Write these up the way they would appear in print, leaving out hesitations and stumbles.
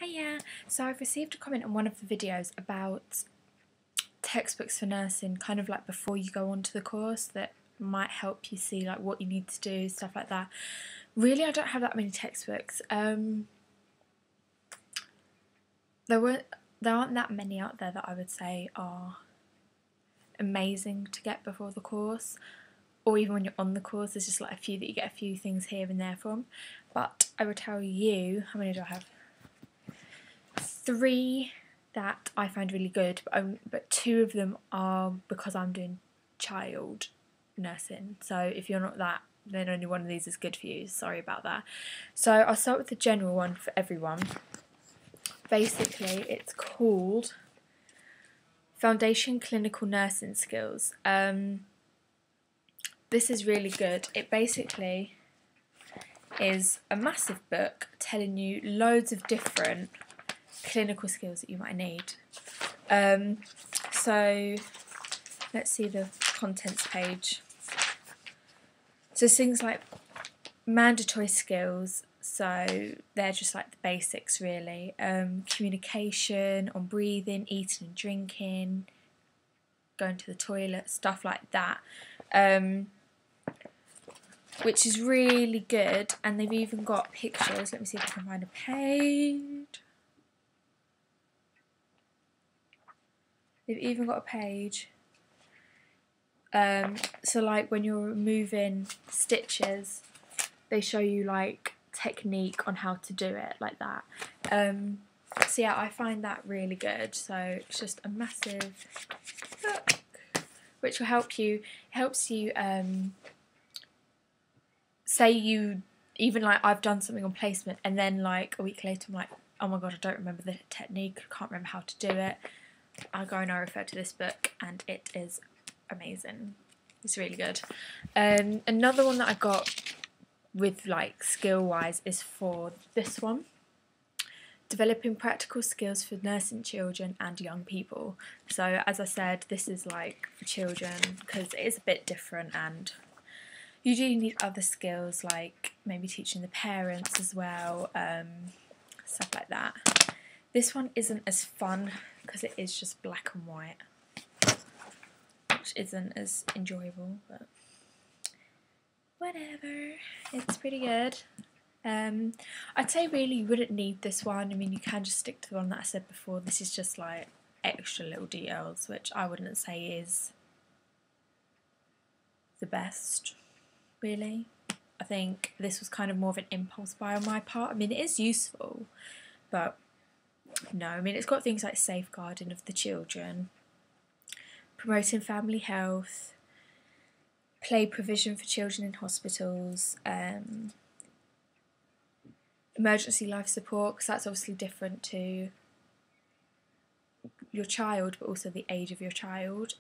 Hiya! So I've received a comment on one of the videos about textbooks for nursing, kind of like before you go on to the course, that might help you see like what you need to do, stuff like that. Really, I don't have that many textbooks. There aren't that many out there that I would say are amazing to get before the course, or even when you're on the course. There's just like a few that you get a few things here and there from. But I will tell you, how many do I have? 3 that I find really good, but 2 of them are because I'm doing child nursing. So if you're not that, then only one of these is good for you. Sorry about that. So I'll start with the general one for everyone. Basically, it's called Foundation Clinical Nursing Skills. This is really good. It basically is a massive book telling you loads of different clinical skills that you might need. So let's see the contents page. So things like mandatory skills, so they're just like the basics really. Communication, on breathing, eating and drinking, going to the toilet, stuff like that. Which is really good, and they've even got pictures. Let me see if I can find a page. They've even got a page. So like when you're removing stitches, they show you like technique on how to do it like that. So yeah, I find that really good. So it's just a massive book, which will help you. It helps you say you, even like I've done something on placement and then like a week later I'm like, oh my god, I don't remember the technique, can't remember how to do it. I go and I refer to this book and it is amazing. It's really good. Another one that I got with like skill wise is for this one, Developing Practical Skills for Nursing Children and Young People. So as I said, this is like for children because it is a bit different, and you do need other skills like maybe teaching the parents as well, stuff like that. This one isn't as fun because it is just black and white, which isn't as enjoyable, but whatever, it's pretty good. I'd say really you wouldn't need this one. I mean, you can just stick to the one that I said before. This is just like extra little details, which I wouldn't say is the best, really. I think this was kind of more of an impulse buy on my part. I mean, it is useful, but no, I mean, it's got things like safeguarding of the children, promoting family health, play provision for children in hospitals, emergency life support, because that's obviously different to your child, but also the age of your child.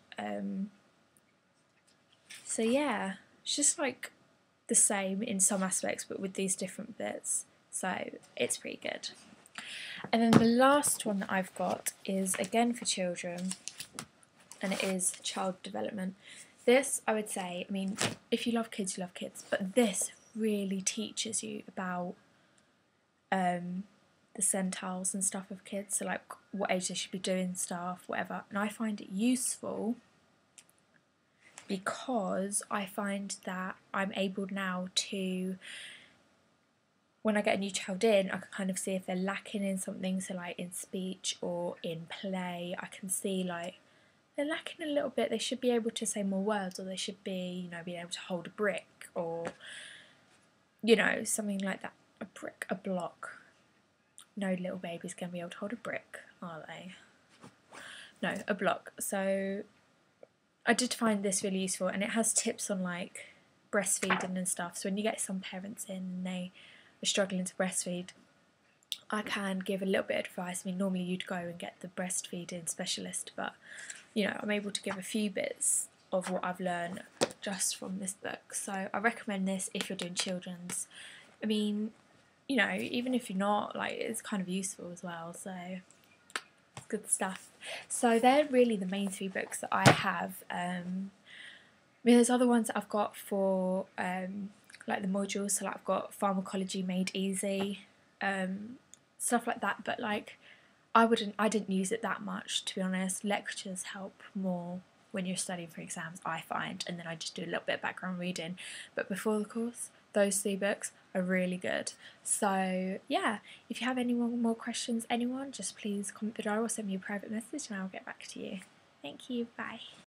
So yeah, it's just like the same in some aspects, but with these different bits. So it's pretty good. And then the last one that I've got is again for children, and it is child development. This, I would say, I mean, if you love kids, you love kids, but this really teaches you about the centiles and stuff of kids, so like what age they should be doing stuff, whatever. And I find it useful because I find that I'm able now to, when I get a new child in, I can kind of see if they're lacking in something, so like in speech or in play, I can see like they're lacking a little bit, they should be able to say more words, or they should be, you know, being able to hold a brick, or, you know, something like that. A brick, a block. No little baby's going to be able to hold a brick, are they? No, a block. So I did find this really useful, and it has tips on like breastfeeding and stuff. So when you get some parents in and they are struggling to breastfeed, I can give a little bit of advice. I mean, normally you'd go and get the breastfeeding specialist, but you know, I'm able to give a few bits of what I've learned just from this book. So I recommend this if you're doing children's. I mean, you know, even if you're not, like, it's kind of useful as well, so it's good stuff. So they're really the main 3 books that I have. I mean, there's other ones that I've got for like the modules, so like I've got Pharmacology Made Easy, stuff like that. But like I didn't use it that much, to be honest. Lectures help more when you're studying for exams, I find, and then I just do a little bit of background reading. But before the course, those 3 books are really good. So yeah, if you have any more questions, anyone, just please comment below or send me a private message and I'll get back to you. Thank you, bye.